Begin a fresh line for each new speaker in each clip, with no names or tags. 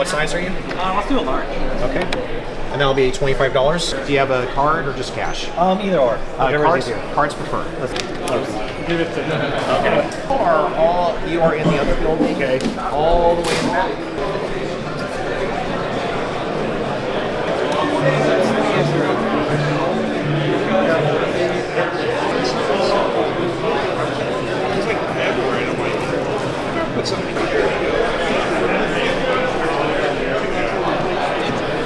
What size are you?
Let's do a large.
Okay. And that'll be $25. Do you have a card or just cash?
Either or.
Cards preferred. Give it to them. Okay. You are in the other building. Okay. All the way in the back.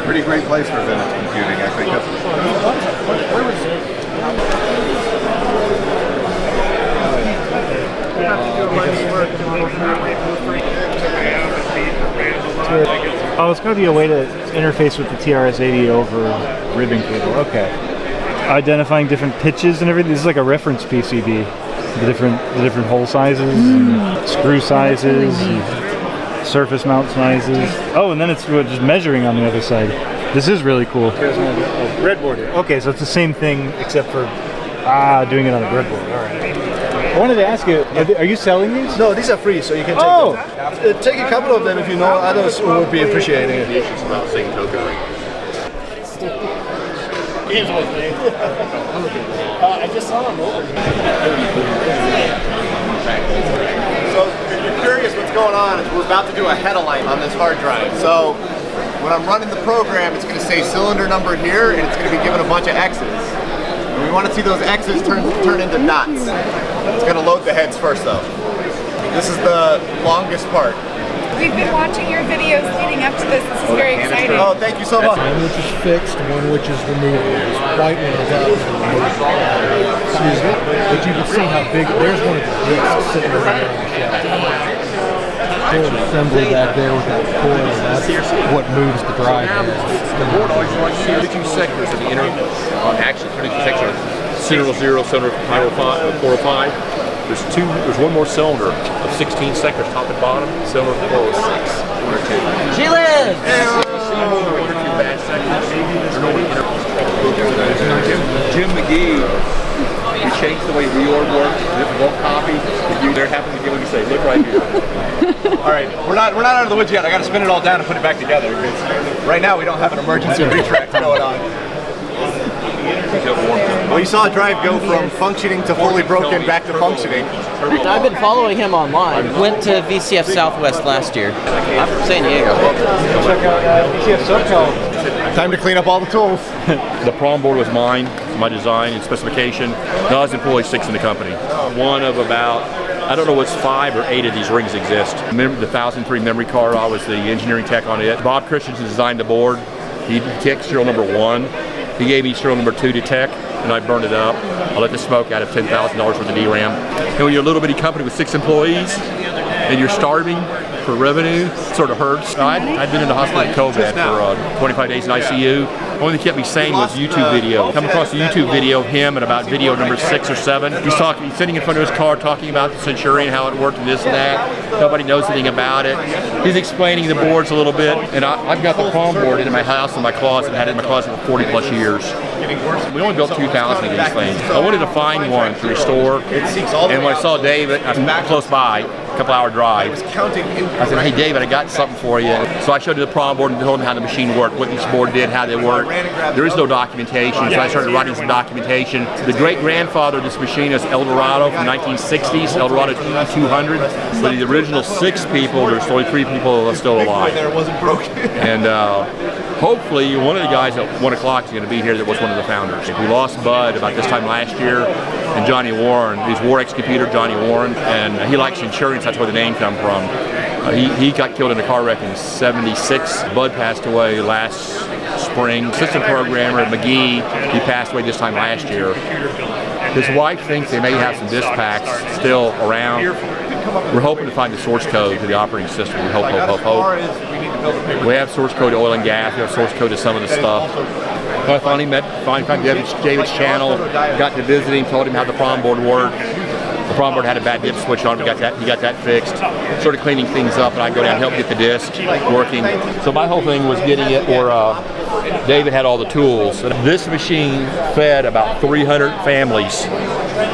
Pretty great place for vintage computing, I think.
Where was it?
Oh, it's going to be a way to interface with the TRS-80 over ribbon cable. Okay. Identifying different pitches and everything. This is like a reference PCB. The different hole sizes, and screw sizes, and surface mount sizes. Oh, and then it's just measuring on the other side. This is really cool. Breadboard. Okay, so it's the same thing except for doing it on a breadboard. All right. I wanted to ask you, are you selling these?
No, these are free, so you can take them. Take a couple of them if you know others who would be appreciating it.
I just saw him.
So if you're curious what's going on, we're about to do a head align on this hard drive. So when I'm running the program, it's going to say cylinder number here, and it's going to be given a bunch of X's. And we want to see those X's turn into dots. It's going to load the heads first, though. This is the longest part.
We've been watching your videos leading up to this. This is very exciting.
Oh, thank you so much.
One which is fixed, one which is removable. This white one is up. Excuse me. But you can see how big, there's one of the discs sitting over there on the shelf. There's an assembly back there with that coil. That's what moves the drive.
The board always wants to see the two sectors of the inner, actually 32 sections, cylinder 0, cylinder 405. There's one more cylinder of 16 sectors, top and bottom, cylinder 406.
She lives!
Jim McGee, he changed the way reorg works. This won't copy. There happens again when you say, look right here.
All right, we're not out of the woods yet. I got to spin it all down and put it back together. Right now, we don't have an emergency retract going on. Well, you saw a drive go from functioning to fully broken back to functioning.
I've been following him online. Went to VCF Southwest last year. I'm from San Diego.
Check out VCF SoCal.
Time to clean up all the tools.
The prom board was mine, my design and specification. Now I was employee 6 in the company. One of about, I don't know what's 5 or 8 of these rings exist. Remember the 1003 memory card, I was the engineering tech on it. Bob Christensen designed the board. He took serial number 1. He gave me serial number 2 to tech, and I burned it up. I let the smoke out of $10,000 worth of DRAM. And when you're a little bitty company with 6 employees, and you're starving for revenue, it sort of hurts. I'd been in the hospital with COVID for 25 days in ICU. The only thing that kept me sane was YouTube video. Come across a YouTube video of him at about video number 6 or 7. He's sitting in front of his car talking about the Centurion, how it worked and this and that. Nobody knows anything about it. He's explaining the boards a little bit. And I've got the prom board in my house in my closet. I had it in my closet for 40 plus years. We only built 2,000 of these things. I wanted to find one to restore. And when I saw David, I was close by, a couple hour drive. I said, hey David, I got something for you. So I showed him the prom board and told him how the machine worked, what each board did, how they worked. There is no documentation, so I started writing some documentation. The great-grandfather of this machine is Eldorado from 1960s, Eldorado 200. But the original 6 people, there's only 3 people that are still alive. And hopefully one of the guys at 1 o'clock is going to be here that was one of the founders. We lost Bud about this time last year, and Johnny Warren. He's War Ex-Computer, Johnny Warren, and he likes insurance, that's where the name come from. He got killed in a car wreck in '76. Bud passed away last spring. System programmer at McGee, he passed away this time last year. His wife thinks they may have some disk packs still around. We're hoping to find the source code to the operating system. We hope. We have source code to oil and gas. We have source code to some of the stuff. So I finally found David's channel, got to visit him, told him how the prom board worked. The prom board had a bad dip switch on it. He got that fixed. Started cleaning things up, and I go down and help get the disc working. So my whole thing was getting it where David had all the tools. This machine fed about 300 families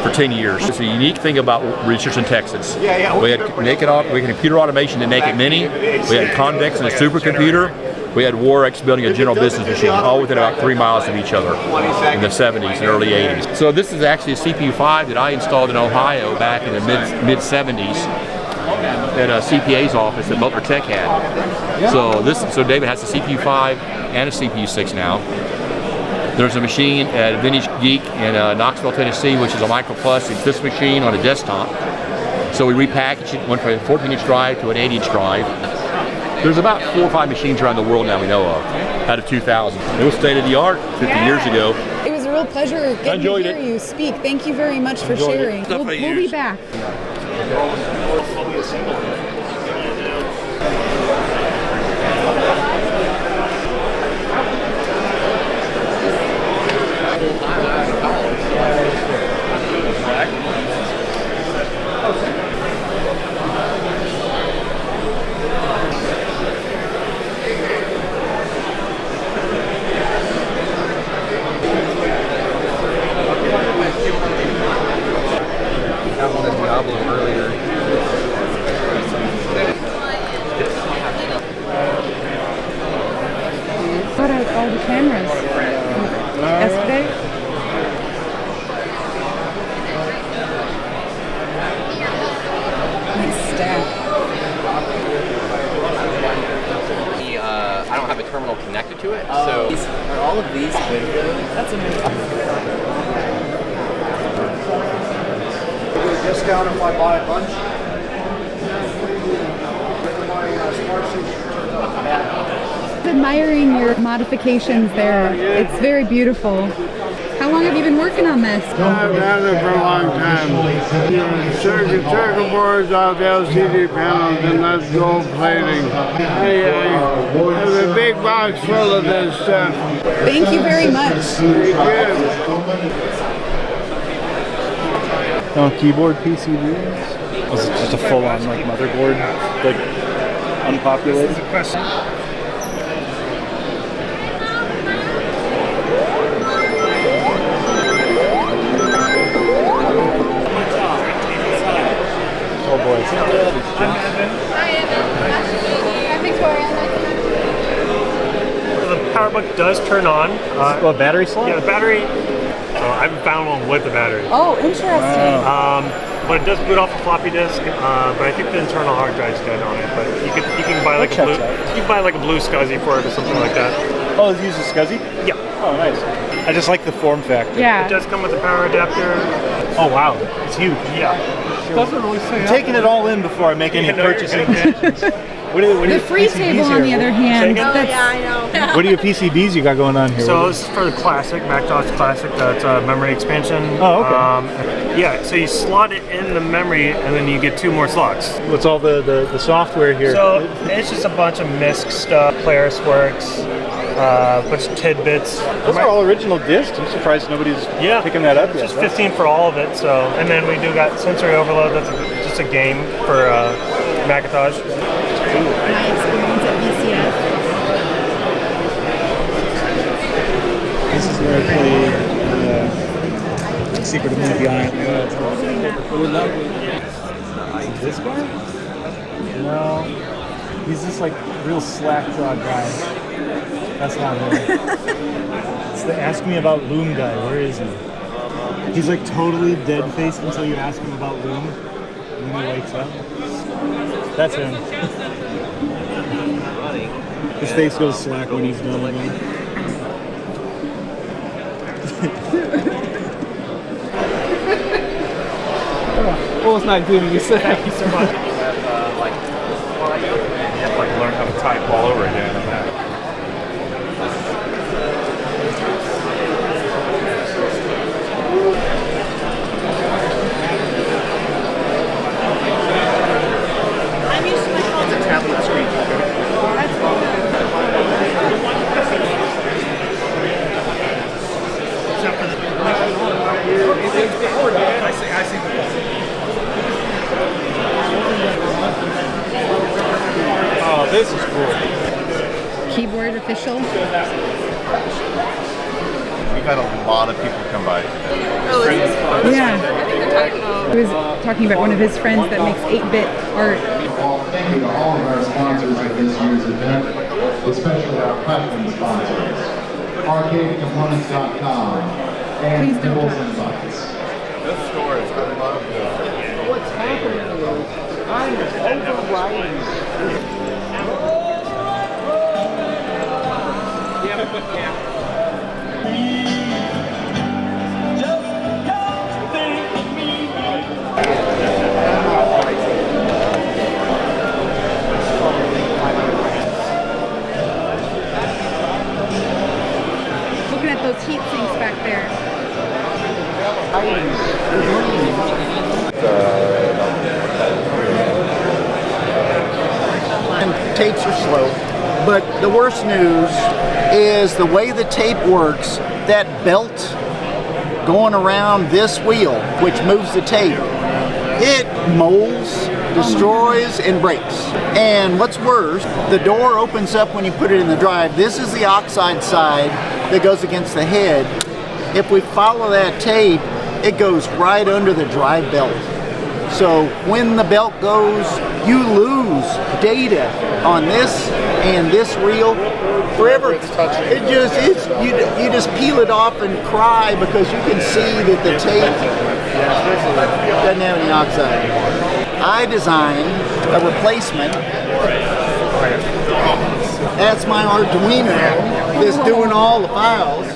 for 10 years. It's a unique thing about research in Texas.
Yeah.
We had computer automation to Naked Mini. We had Convex and a supercomputer. We had Warx building a general business machine, all within about 3 miles of each other in the 70s and early 80s. So this is actually a CPU5 that I installed in Ohio back in the mid 70s at a CPA's office that Butler Tech had. So David has a CPU5 and a CPU6 now. There's a machine at Vintage Geek in Knoxville, Tennessee, which is a Micro Plus this machine on a desktop. So we repackaged it, went from a 14-inch drive to an 8-inch drive. There's about 4 or 5 machines around the world now we know of, out of 2,000. It was state of the art 50 years ago.
It was a real pleasure getting to hear you speak. Thank you very much for sharing. We'll be back. What are all the cameras? Yesterday? Nice staff.
I don't have a terminal connected to it, so are all of these windows? That's amazing.
Discount if I buy a bunch.
Admiring your modifications there. It's very beautiful. How long have you been working on this?
I've had it for a long time. Circuit boards off LCD panels and that's gold plating. I have a big box full of this stuff.
Thank you very much.
No keyboard PCBs? Was it just a full-on like motherboard, like unpopulated? Oh boy.
I'm Victoria.
The power button does turn on.
A battery slot?
Yeah, the battery. So I haven't found one with the battery.
Oh, interesting.
But it does boot off a floppy disk. But I think the internal hard drive's dead on it. But you can buy like a blue SCSI for it or something like that.
Oh, it uses SCSI?
Yeah.
Oh, nice. I just like the form factor.
Yeah.
It does come with a power adapter.
Oh wow, it's huge.
Yeah.
Doesn't really say
I'm taking it all in before I make any purchasing decisions. What are
The free table, on the other hand, that's
What are your PCBs you got going on here?
So this is for the classic, Macintosh Classic, that's a memory expansion.
Oh, okay.
Yeah, so you slot it in the memory and then you get 2 more slots.
What's all the software here?
So it's just a bunch of MISC stuff, Polarisworks, a bunch of tidbits.
Those are all original discs. I'm surprised nobody's picking that up yet.
Just 15 for all of it. So, and then we do got Sensory Overload. That's just a game for Macintosh.
my experience at VCF.
This is where I play Secret of Monkey Island. This guy? No. He's just like real slack-jawed guy. That's not him. It's the Ask Me About Loom guy. Where is he? He's like totally dead-faced until you ask him about Loom. And then he wakes up. That's him. His face goes slack when he's done again.
Well, it's not doing you say.
Thank you so much.
Learn how to type all over again.
I'm used to my phone. It's a tablet screen. That's cool.
Except for the I see.
Oh, this is cool.
Keyboard official.
We've had a lot of people come by today.
Yeah. He was talking about one of his friends that makes 8-bit art.
Thank you to all of our sponsors of this year's event, especially our platinum sponsors, ArcadeComponents.com and Nibbles and Bites.
This store is unbelievable.
What's happening is I'm overriding.
Looking at those heat sinks back there.
And tapes are slow, but the worst news is the way the tape works, that belt going around this wheel, which moves the tape, it molds, destroys, and breaks. And what's worse, the door opens up when you put it in the drive. This is the oxide side that goes against the head. If we follow that tape, it goes right under the drive belt. So when the belt goes, you lose data on this and this reel forever. You just peel it off and cry because you can see that the tape doesn't have any oxide. I designed a replacement. That's my Arduino that's doing all the files.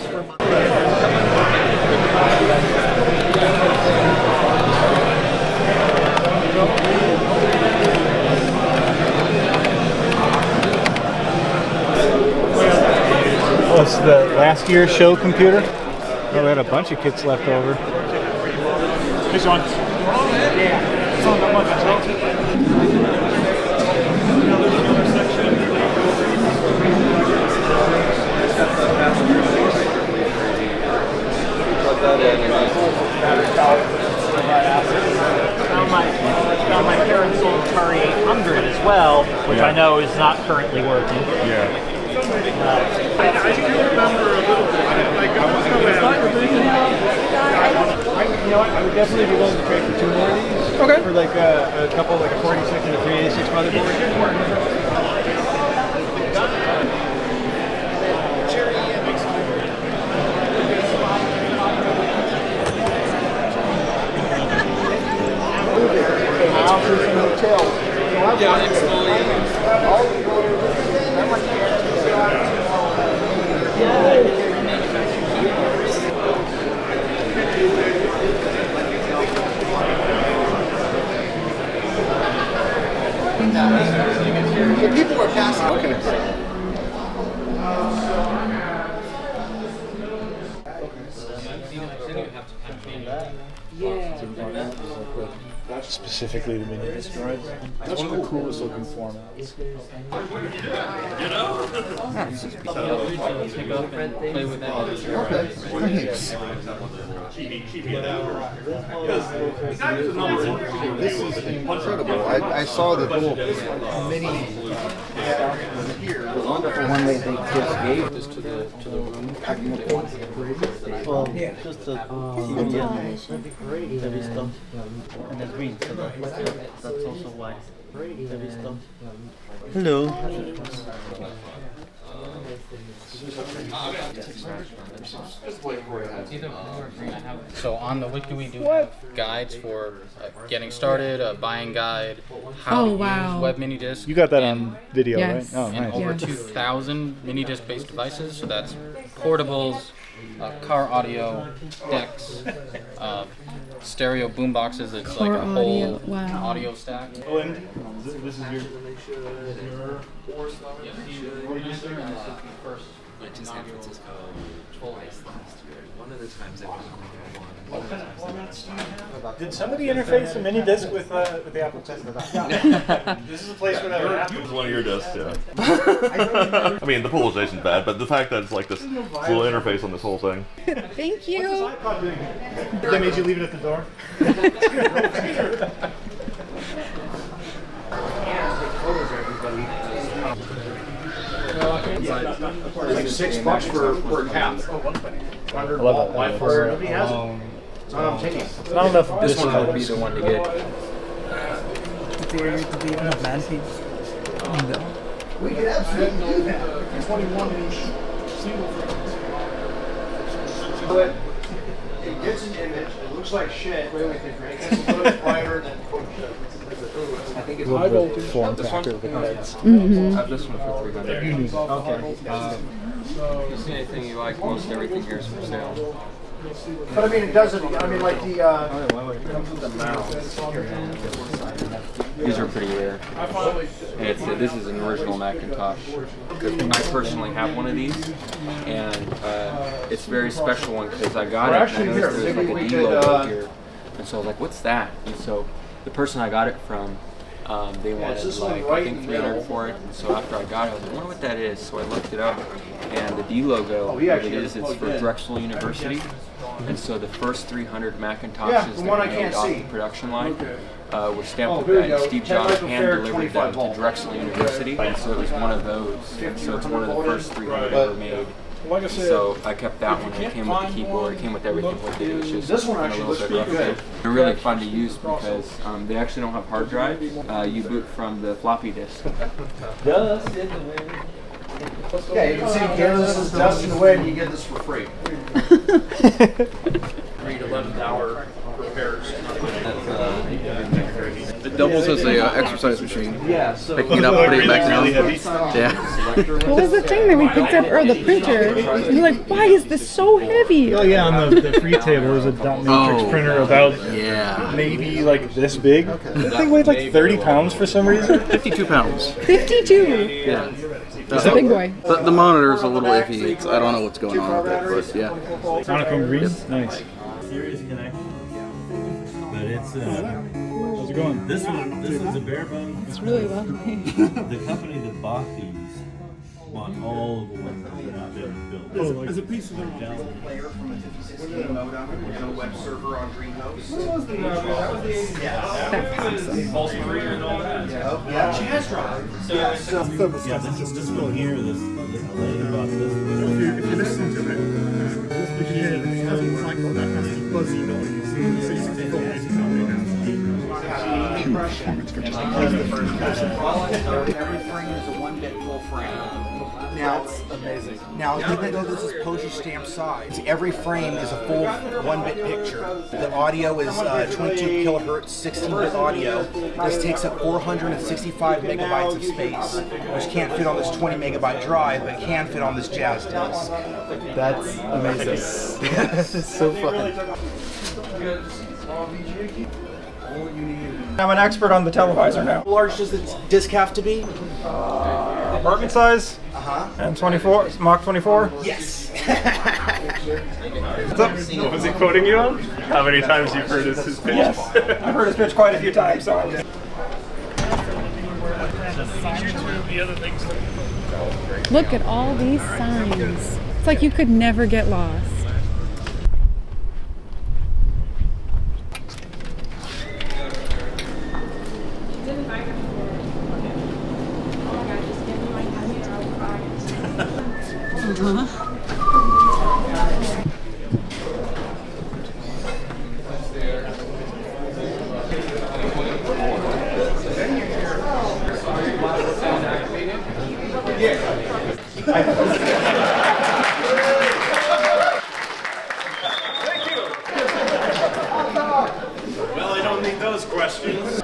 Oh, it's the last year's show computer? Oh, we had a bunch of kits left over.
This one. Yeah. It's on the one.
Found my parents' old Atari 800 as well, which I know is not currently working.
Yeah.
I do remember a little bit.
You know what? I would definitely be willing to trade for 2 more of these. Okay. For like a couple, like a 46 and a 386 motherboard.
Houses and hotels. People are passing. Okay.
Specifically the mini disc drive. That's one of the coolest looking formats.
Play with that.
Okay, thanks. This is incredible. I saw the little mini here. The wonderful one they just gave this to the room.
Well, just the that'd be great. Heavy stuff. And it's green, so that's also why. Heavy stuff. Hello.
So on the wiki we do have guides for getting started, a buying guide, how to use web mini disc.
You got that on video,
Yes.
right? Oh,
And
nice.
over 2,000 mini disc based devices. So that's portables, car audio, decks, stereo boom boxes. It's like a whole audio stack.
Oh, and this is your.
Went to San Francisco twice last year. One of the times I went to
Did somebody interface a mini disc with the Apple Tesla? This is a place where that would happen.
This is one of your discs, yeah. I mean, the polarization's bad, but the fact that it's like this little interface on this whole thing.
Thank you.
What's this iPod doing? That made you leave it at the door?
Like $6 for a cap.
I love that. Not enough of
This one would be the one to get.
We could absolutely do that. 21-inch single frames. But it gets an image. It looks like shit. It gets a little brighter than.
I think it's
high voltage. Form factor of the heads.
I have this one for 300.
okay.
If you see anything you like, most everything here is for sale.
But I mean, it doesn't. I mean, like the.
These are pretty rare. And this is an original Macintosh. I personally have one of these, and it's a very special one because I got it. And I noticed there's like a D logo here, and so I was like, "What's that?" And so the person I got it from, they wanted like I think $300 for it. And so after I got it, I was like, I wonder what that is. So I looked it up, and the D logo, what it is, it's for Drexel University. And so the first 300 Macintoshes that were made off the production line were stamped with that. And Steve Jobs hand-delivered them to Drexel University, and so it was one of those. So it's one of the first 300 ever made. So I kept that one. It came with the keyboard. It came with everything with it. It was just
This one actually looks pretty good.
They're really fun to use because they actually don't have hard drives. You boot from the floppy disk.
Yeah, you can see this is dust in the way, and you get this for free.
Read 11th-hour repairs.
It doubles as a exercise machine.
Yeah, so
Picking it up, putting it back down. Yeah.
What was the thing that we picked up, or the printer? You're like, why is this so heavy?
Oh yeah, on the free table there was a dot matrix printer about maybe like this big. That thing weighed like 30 pounds for some reason.
52 pounds.
52.
Yeah.
It's a big boy.
The monitor is a little iffy. I don't know what's going on with it, but yeah.
Monochrome green? Nice.
Serious connection. But it's
how's it going?
This one's a bare bones.
It's really lovely.
The company that bought these bought all of the ones that have not been built. As a piece of their
Player from a 56K modem and a web server on Greenhost. Yeah, Jazz Drive.
Yeah, this one here, this lady bought this.
If you listen to it, you can hear it hasn't quite got that massive buzzy noise. 64 is coming out.
Every frame is a 1-bit full frame. Now, that's amazing. Now, even though this is postage stamp size, every frame is a full 1-bit picture. The audio is 22 kilohertz, 16-bit audio. This takes up 465 megabytes of space, which can't fit on this 20 megabyte drive, but can fit on this Jazz disc.
That's amazing. It's so fun.
I'm an expert on the televisor now.
How large does the disc have to be?
Apartment size? And 24, Mach 24?
Yes.
What's up? Was he quoting you on? How many times you've heard his pitch?
Yes. I've heard his pitch quite a few times, so I'm
Look at all these signs. It's like you could never get lost.
Well, I don't need those questions.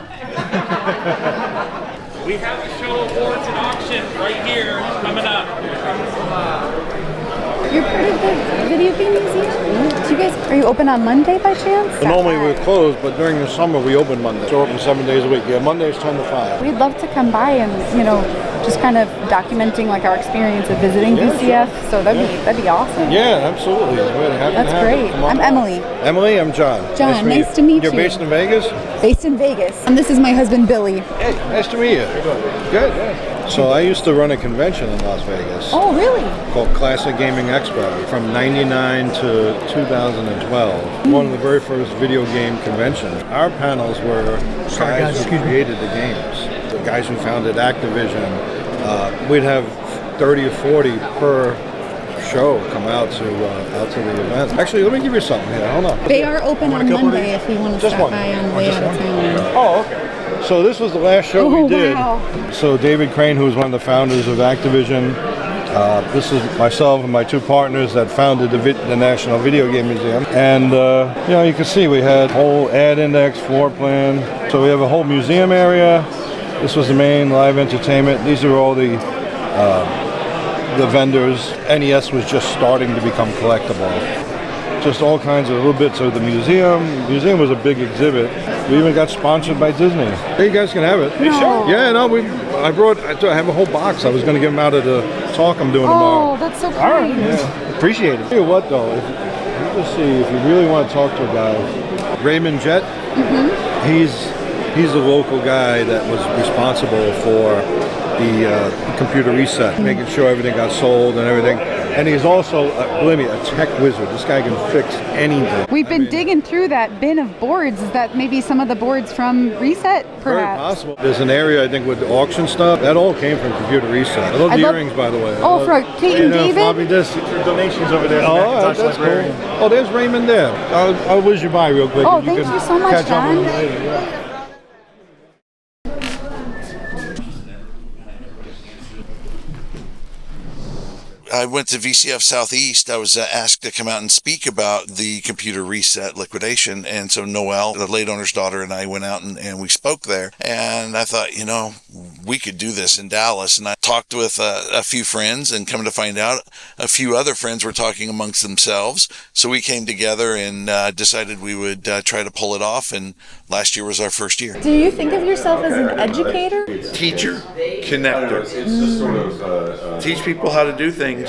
We have a show awards and auction right here coming up.
You're part of the video game museum? Do you guys, are you open on Monday by chance?
Well, normally we're closed, but during the summer we open Monday. So we're open 7 days a week. Yeah, Monday's 10 to 5.
We'd love to come by and, just kind of documenting like our experience of visiting VCF. So that'd be awesome.
Yeah, absolutely.
That's great. I'm Emily.
Emily, I'm John.
John, nice to meet you.
You're based in Vegas?
Based in Vegas. And this is my husband, Billy.
Hey, nice to meet you. Good. So I used to run a convention in Las Vegas.
Oh, really?
Called Classic Gaming Expo from 99 to 2012. One of the very first video game conventions. Our panels were guys who created the games. The guys who founded Activision. We'd have 30 or 40 per show come out to the event. Actually, let me give you something here. Hold on.
They are open on Monday if you want to stop by on the way out of town.
Oh, okay. So this was the last show we did.
Wow.
So David Crane, who was one of the founders of Activision, this is myself and my two partners that founded the National Video Game Museum. And you can see we had whole ad index, floor plan. So we have a whole museum area. This was the main live entertainment. These are all the vendors. NES was just starting to become collectible. Just all kinds of little bits of the museum. The museum was a big exhibit. We even got sponsored by Disney. Hey, you guys can have it.
No.
Sure? Yeah, no, I have a whole box. I was going to give them out at the talk I'm doing tomorrow.
Oh, that's so
All right,
kind.
yeah, appreciate it. Tell you what, though, if you really want to talk to a guy, Raymond Jett, he's the local guy that was responsible for the computer reset, making sure everything got sold and everything. And he's also, believe me, a tech wizard. This guy can fix anything.
We've been digging through that bin of boards. Is that maybe some of the boards from Reset, perhaps?
Very possible. There's an area, I think, with the auction stuff. That all came from Computer Reset. I love the earrings, by the way.
Oh, for Kate and David?
Floppy disk.
Donations over there.
Oh, that's
Librarian.
cool. Oh, there's Raymond there. I'll whiz you by real quick.
Oh, thank you so much,
catch up with
John.
him later, yeah.
I went to VCF Southeast. I was asked to come out and speak about the computer reset liquidation. And so Noelle, the late owner's daughter, and I went out and we spoke there. And I thought, we could do this in Dallas. And I talked with a few friends, and come to find out a few other friends were talking amongst themselves. So we came together and decided we would try to pull it off. And last year was our first year.
Do you think of yourself as an educator?
Teacher, connector. Teach people how to do things.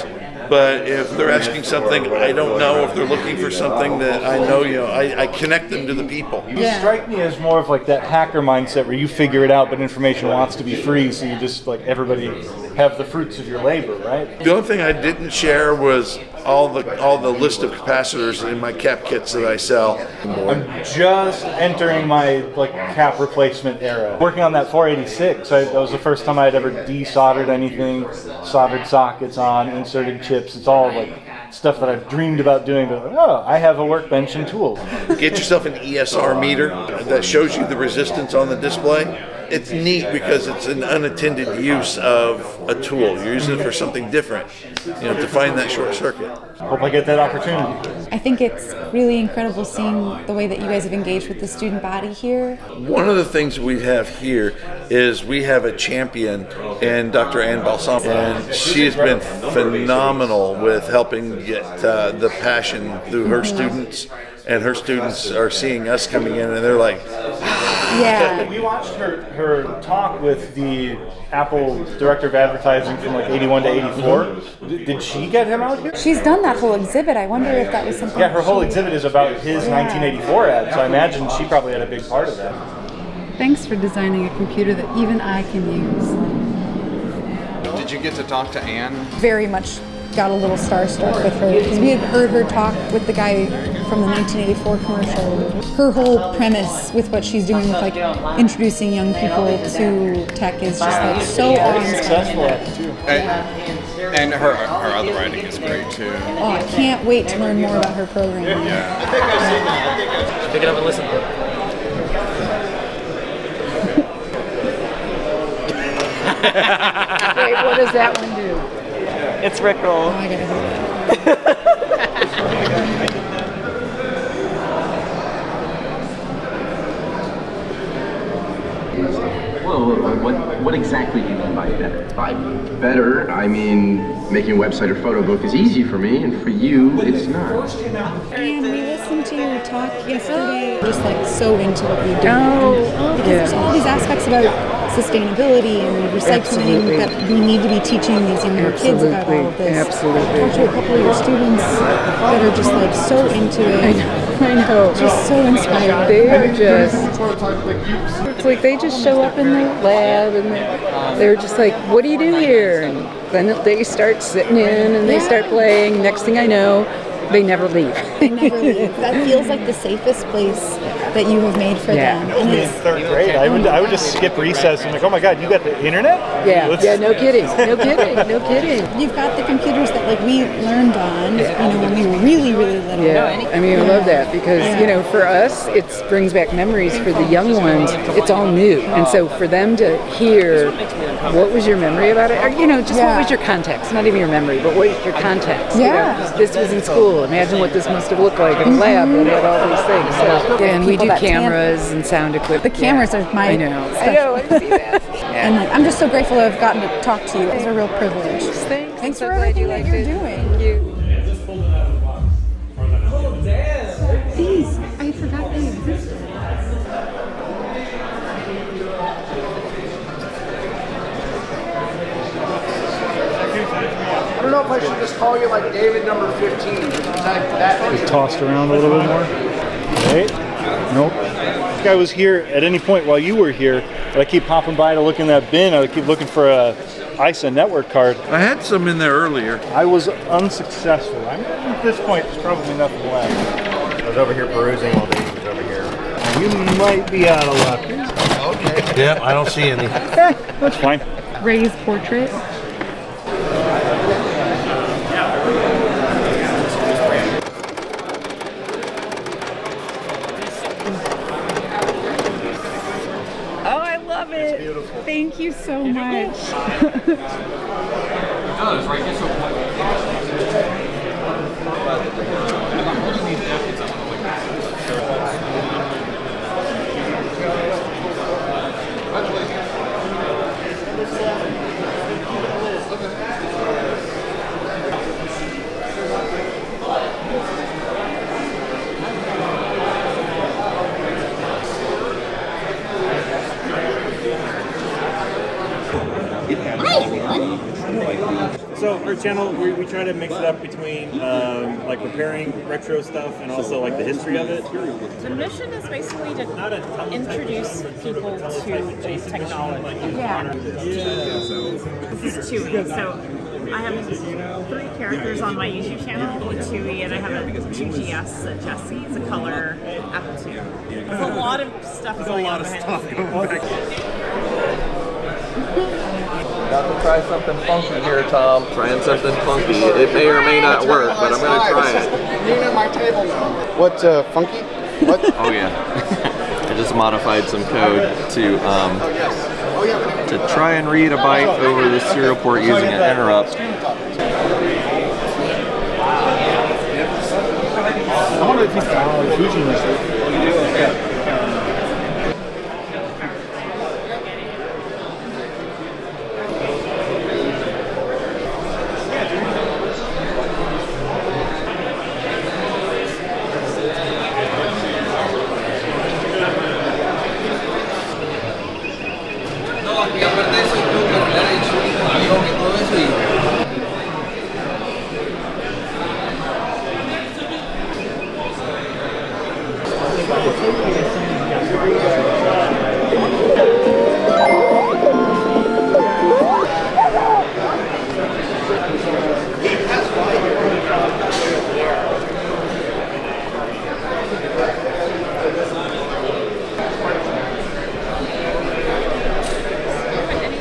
But if they're asking something I don't know, if they're looking for something that I know, I connect them to the people.
You strike me as more of like that hacker mindset where you figure it out, but information wants to be free, so you just like everybody have the fruits of your labor, right?
The only thing I didn't share was all the list of capacitors in my cap kits that I sell.
I'm just entering my cap replacement era. Working on that 486, that was the first time I had ever desoldered anything, soldered sockets on, inserted chips. It's all stuff that I've dreamed about doing, but I have a workbench and tools.
Get yourself an ESR meter that shows you the resistance on the display. It's neat because it's an unattended use of a tool. You're using it for something different, to find that short circuit.
Hope I get that opportunity.
I think it's really incredible seeing the way that you guys have engaged with the student body here.
One of the things we have here is we have a champion in Dr. Ann Balsam, and she has been phenomenal with helping get the passion through her students. And her students are seeing us coming in, and they're like,
yeah.
We watched her talk with the Apple director of advertising from 81 to 84. Did she get him out here?
She's done that whole exhibit. I wonder if that was something.
Yeah, her whole exhibit is about his 1984 ad, so I imagine she probably had a big part of that.
Thanks for designing a computer that even I can use.
Did you get to talk to Anne?
Very much got a little starstruck with her because we had heard her talk with the guy from the 1984 commercial. Her whole premise with what she's doing with introducing young people to tech is just so
successful at it too.
And her other writing is great too.
Oh, I can't wait to learn more about her program.
Yeah.
Pick it up and listen.
Wait, what does that one do? It's Rickroll.
Oh, I gotta hear that.
What exactly do you mean by better? By better, I mean making a website or photo book is easy for me, and for you, it's not.
And we listened to your talk yesterday. Just so into what you do. Because there's all these aspects about sustainability and recycling that we need to be teaching these younger kids about all of this.
Absolutely.
I talked to a couple of your students that are just so into it.
I know.
Just so inspired.
They're just, it's like they just show up in the lab and they're just like, what do you do here? And then they start sitting in and they start playing. Next thing I know, they never leave.
They never leave. That feels like the safest place that you have made for them. And
In third grade, I would just skip recess and like, oh my God, you got the internet?
Yeah, no kidding.
You've got the computers that like we learned on, when we were really, really little.
Yeah, I mean, I love that because, for us, it brings back memories. For the young ones, it's all new. And so for them to hear, what was your memory about it? Or, what was your context? Not even your memory, but what was your context?
Yeah.
This was in school. Imagine what this must have looked like in a lab that had all these things. So, and we do cameras and sound equipment.
The cameras are my
I know, I see that.
And like, I'm just so grateful to have gotten to talk to you. It's a real privilege. Thanks for everything that you're doing.
Thank you.
These, I forgot they existed.
I don't know if I should just call you like David number 15.
Just tossed around a little bit more. Right? Nope. This guy was here at any point while you were here, but I keep popping by to look in that bin. I keep looking for a ISA network card.
I had some in there earlier.
I was unsuccessful. At this point, there's probably nothing left.
I was over here perusing while Dave was over here.
You might be out of luck.
Okay.
Yeah, I don't see any.
That's fine.
Ray's portrait.
It's
beautiful. Thank you so much.
So our channel, we try to mix it up between like repairing retro stuff and also like the history of it.
The mission is basically to introduce people to technology.
Yeah.
This is Chewy. So I have 3 characters on my YouTube channel with Chewy, and I have a 2GS Jessie. It's a color Apple II. There's a lot of stuff going on behind the scenes.
Got to try something funky here, Tom. Trying something funky. It may or may not work, but I'm going to try it.
Lean at my table. What, funky? What?
Oh yeah. I just modified some code to try and read a byte over the serial port using an interrupt.
I wonder if he's Fuji missile.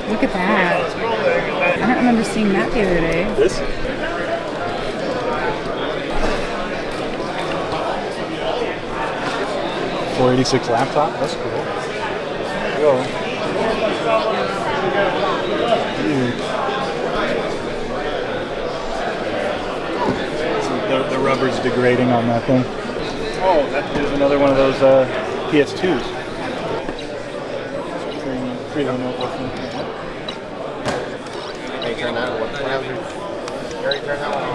Look at that. I don't remember seeing that the other day.
This? .486 laptop? That's cool. Go. The rubber's degrading on that thing. Oh, that is another one of those PS2s. Pretty notebook.
Hey, turn that one. Gary, turn that one on.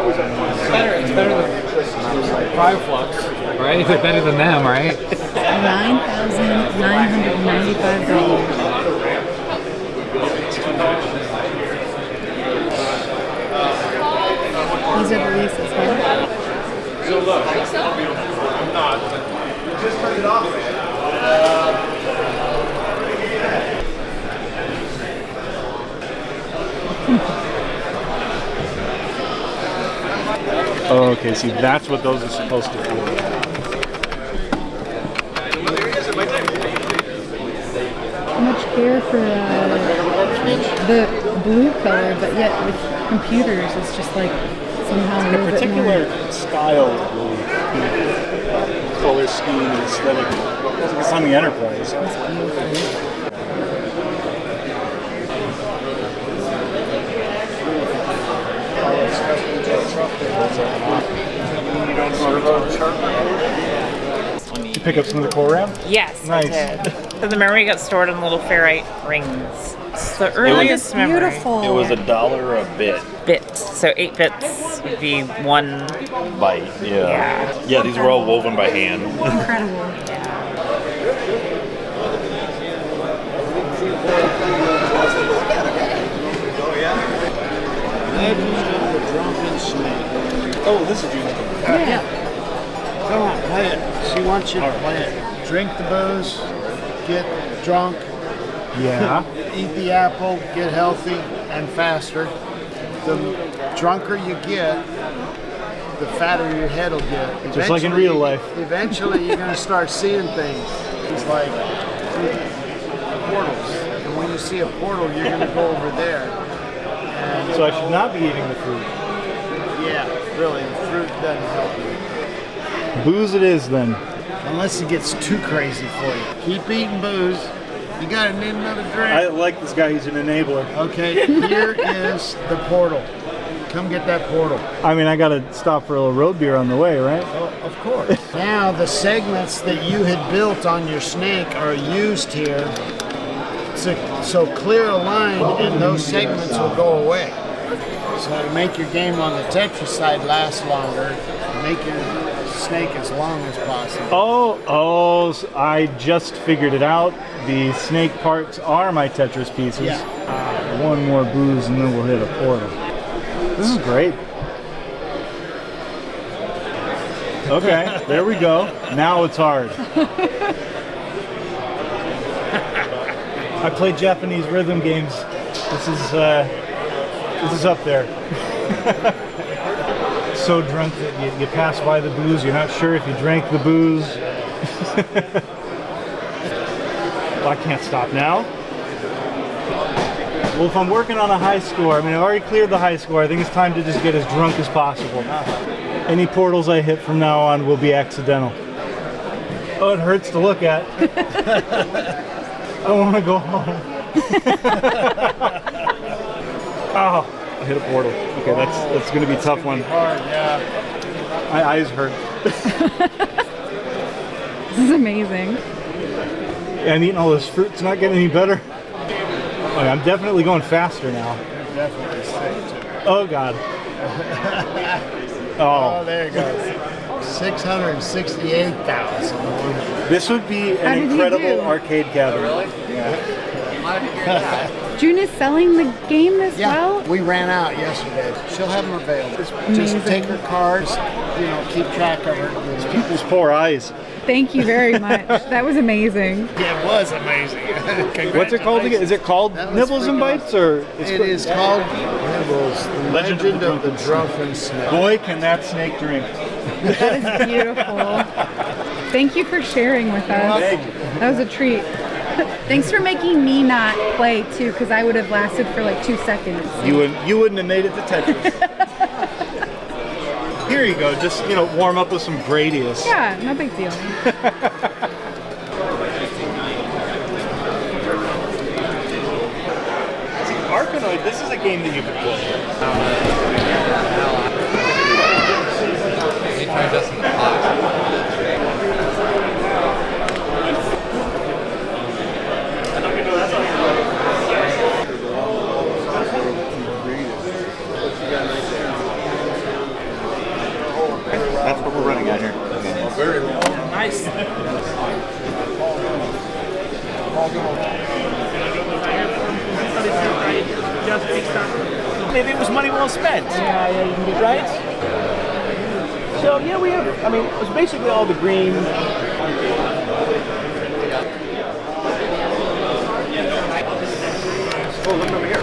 It's better than Fireflux, right? It's better than them, right?
$9,995. These are the leases, right?
So look, I'm not. You just turned it off, man.
Oh, okay, see, that's what those are supposed to feel.
Much care for the blue color, but yet with computers, it's just like somehow a little bit more.
Style of blue. Color scheme and aesthetic. It's on the Enterprise.
That's beautiful.
Did you pick up some of the core RAM?
Yes,
Nice.
I did. So the memory got stored in little ferrite rings. It's the earliest memory.
Beautiful.
It was $1 a bit.
Bit. So 8 bits would be 1
Byte, yeah. Yeah, these were all woven by hand.
Incredible.
Legends of the Drunken Snake.
Oh, this is June's.
Yeah. Come on, play it. She wants you to play it. Drink the booze, get drunk.
Yeah.
Eat the apple, get healthy and faster. The drunker you get, the fatter your head will get.
Just like in real life.
Eventually, you're going to start seeing things. It's like portals. And when you see a portal, you're going to go over there. And
So I should not be eating the fruit.
yeah, really, the fruit doesn't help you.
Booze it is then.
Unless it gets too crazy for you. Keep eating booze. You gotta need another drink.
I like this guy, he's an enabler.
Okay, here is the portal. Come get that portal.
I mean, I gotta stop for a little road beer on the way, right?
Oh, of course. Now, the segments that you had built on your snake are used here. So clear a line and those segments will go away. So to make your game on the Tetris side last longer, make your snake as long as possible.
So I just figured it out. The snake parts are my Tetris pieces.
Yeah.
One more booze and then we'll hit a portal. This is great. Okay, there we go. Now it's hard. I play Japanese rhythm games. This is up there. So drunk that you pass by the booze, you're not sure if you drank the booze. Well, I can't stop now. Well, if I'm working on a high score, I mean, I've already cleared the high score, I think it's time to just get as drunk as possible. Any portals I hit from now on will be accidental. Oh, it hurts to look at. I want to go home. Oh, I hit a portal. Okay, that's going to be a tough one.
Hard, yeah.
My eyes hurt.
This is amazing.
Yeah, I'm eating all this fruit. It's not getting any better. Okay, I'm definitely going faster now.
You're definitely sick too.
Oh, God.
Oh, there it goes. 668,000.
This would be
How
an
did you
incredible
do?
arcade cabinet.
June is selling the game as well?
We ran out yesterday. She'll have them available. Just
Amazing.
take her cards, keep track of her.
People's poor eyes.
Thank you very much. That was amazing.
Yeah, it was amazing.
What's it called again? Is it called Nibbles and Bites, or
It is called Nibbles, the Legend of the Drunken Snake.
Boy, can that snake drink.
That is beautiful. Thank you for sharing with us. That was a treat. Thanks for making me not play too, because I would have lasted for like 2 seconds.
You wouldn't have made it to Tetris. Here you go. Just warm up with some Gradius.
Yeah, no big deal.
See, Arkanoid, this is a game that you could play. That's what we're running at here.
Very well.
Nice.
Maybe it was money well spent. Yeah, right? So yeah, we have. I mean, it was basically all the green.
Oh, look over here.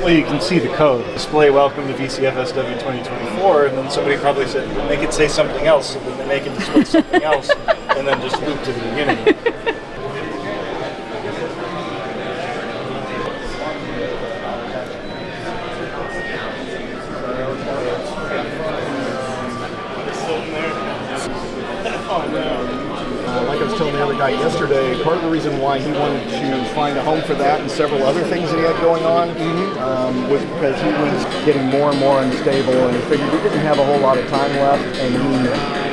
Well, you can see the code. Display welcome to VCFSW 2024, and then somebody probably said, make it say something else, and then they make it display something else, and then just loop to the beginning.
Like I was telling the other guy yesterday, part of the reason why he wanted to find a home for that and several other things that he had going on was because he was getting more and more unstable, and he figured he didn't have a whole lot of time left, and he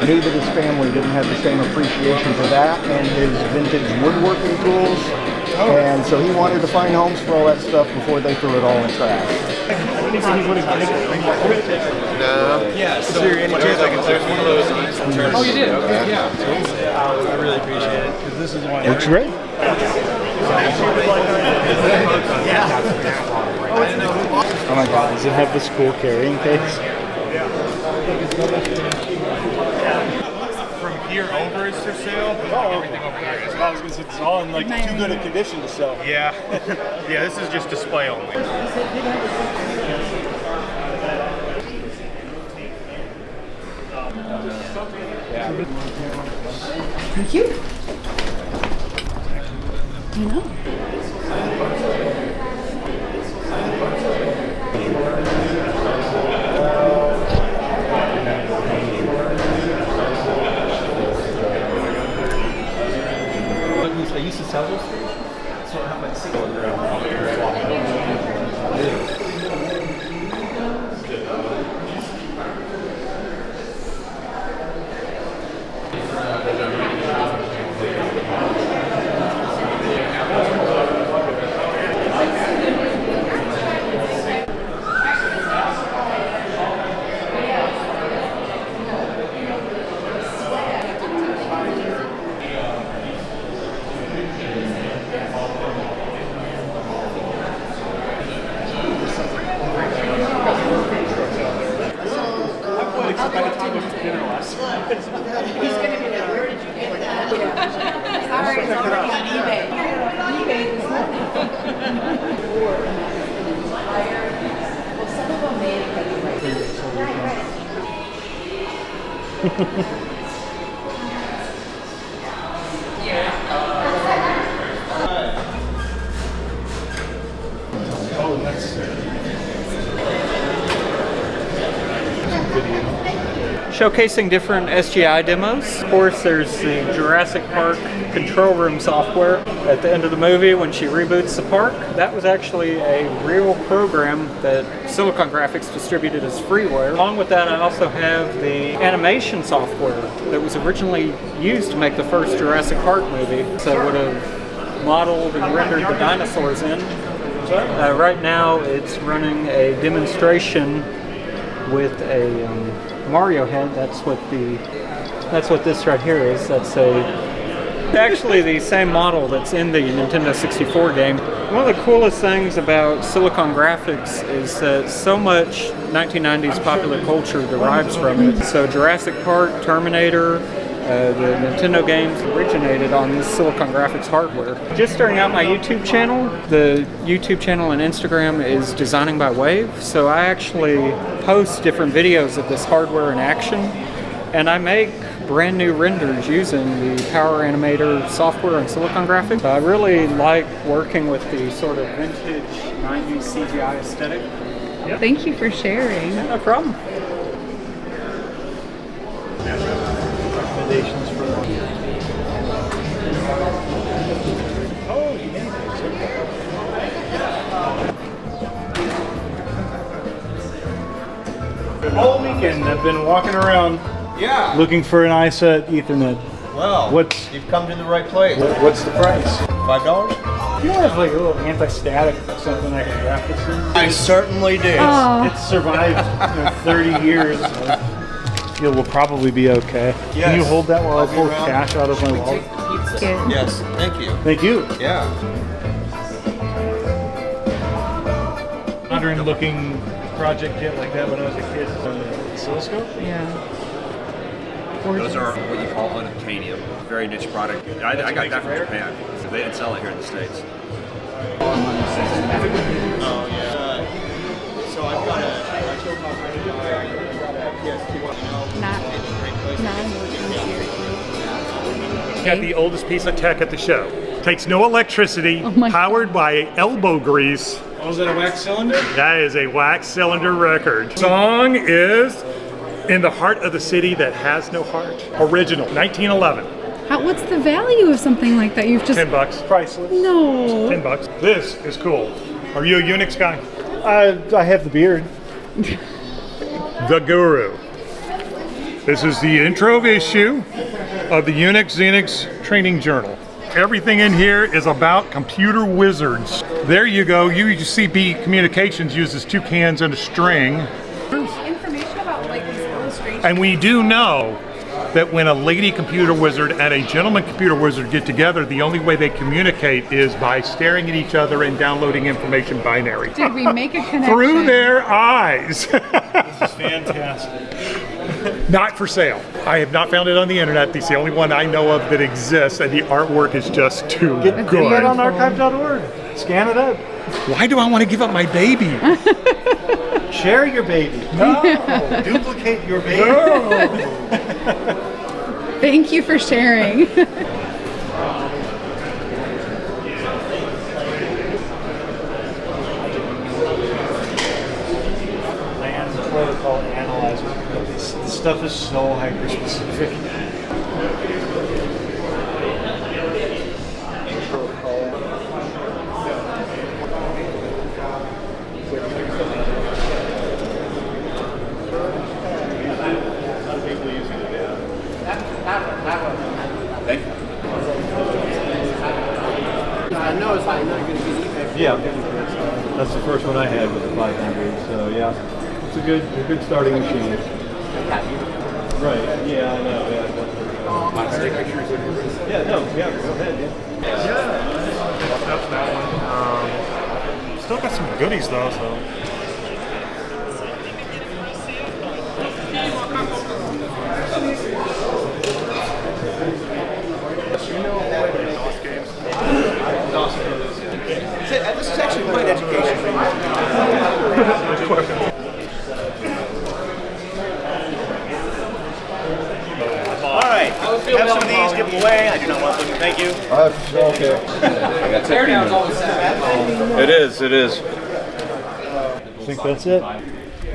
knew that his family didn't have the same appreciation for that and his vintage woodworking tools. And so he wanted to find homes for all that stuff before they threw it all in the trash.
No.
Yeah,
Is there any chance I can take one of those?
Oh, you did?
Okay.
Yeah. I really appreciate it, because this is one.
Looks great.
Oh
Oh my god, does it have the school carrying case?
From here over is for sale, but everything over here is.
I was going to say, it's all in like too good a condition to sell.
Yeah. Yeah, this is just display only.
Thank you. I know.
I used to sell those things, so I have like 6 of
Sorry, it's already on eBay. eBay is nothing. Well, some of them made
Oh, that's
showcasing different SGI demos. Of course, there's the Jurassic Park control room software at the end of the movie when she reboots the park. That was actually a real program that Silicon Graphics distributed as freeware. Along with that, I also have the animation software that was originally used to make the first Jurassic Park movie. So it would have modeled and rendered the dinosaurs in. Right now, it's running a demonstration with a Mario head. That's what this right here is. That's actually the same model that's in the Nintendo 64 game. One of the coolest things about Silicon Graphics is that so much 1990s popular culture derives from it. So Jurassic Park, Terminator, the Nintendo games originated on this Silicon Graphics hardware. Just starting out my YouTube channel. The YouTube channel and Instagram is Designing by Wave, so I actually post different videos of this hardware in action, and I make brand new renders using the Power Animator software and Silicon Graphics. I really like working with the sort of vintage 90s CGI aesthetic.
Yep. Thank you for sharing.
Yeah, no problem.
Recommendations for oh, you made those. Okay. All weekend I've been walking around looking for an iSet Ethernet.
Well, you've come to the right place.
What's the price?
$5?
You don't have like a little anti-static something I can wrap this in?
I certainly do.
It's survived 30 years. It will probably be okay.
Yes.
Can you hold that while I pull
around.
cash out of my wallet?
Yes, thank you.
Thank you.
Yeah.
Modern looking project kit like that when I was a kid. Oscilloscope?
Yeah.
Those are what you call unobtainium. Very niche product. I got that from Japan. They didn't sell it here in the States.
Oh, yeah. So I've got
Got the oldest piece of tech at the show. Takes no electricity, powered by elbow grease.
Oh, is that a wax cylinder?
That is a wax cylinder record. Song is In the Heart of the City That Has No Heart. Original, 1911.
What's the value of something like that? You've just
$10.
Priceless.
No.
$10. This is cool. Are you a Unix guy?
I have the beard.
The Guru. This is the intro issue of the Unix Xenix Training Journal. Everything in here is about computer wizards. There you go. UCB Communications uses 2 cans and a string.
Information about like these illustrations.
And we do know that when a lady computer wizard and a gentleman computer wizard get together, the only way they communicate is by staring at each other and downloading information binary.
Did we make a connection?
Through their eyes.
This is fantastic.
Not for sale. I have not found it on the internet. It's the only one I know of that exists, and the artwork is just too good.
Get it on archive.org. Scan it up.
Why do I want to give up my baby?
Share your baby.
No.
Duplicate your baby.
No.
Thank you for sharing.
Land's protocol analyzer. This stuff is so hyper specific. Yeah, that's the first one I had with the 500. So yeah, it's a good starting machine. Right? Yeah, I know. Yeah, that's take pictures. Yeah, no, yeah, go ahead. Yeah.
That's that one. Still got some goodies though. So.
This is actually quite educational. All right, have some of these, give them away. I do not want them. Thank you.
Okay. It is. I think that's it.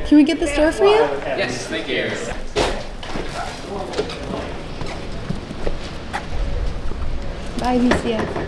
Can we get the store for you?
Yes, thank you.
Bye, VCF.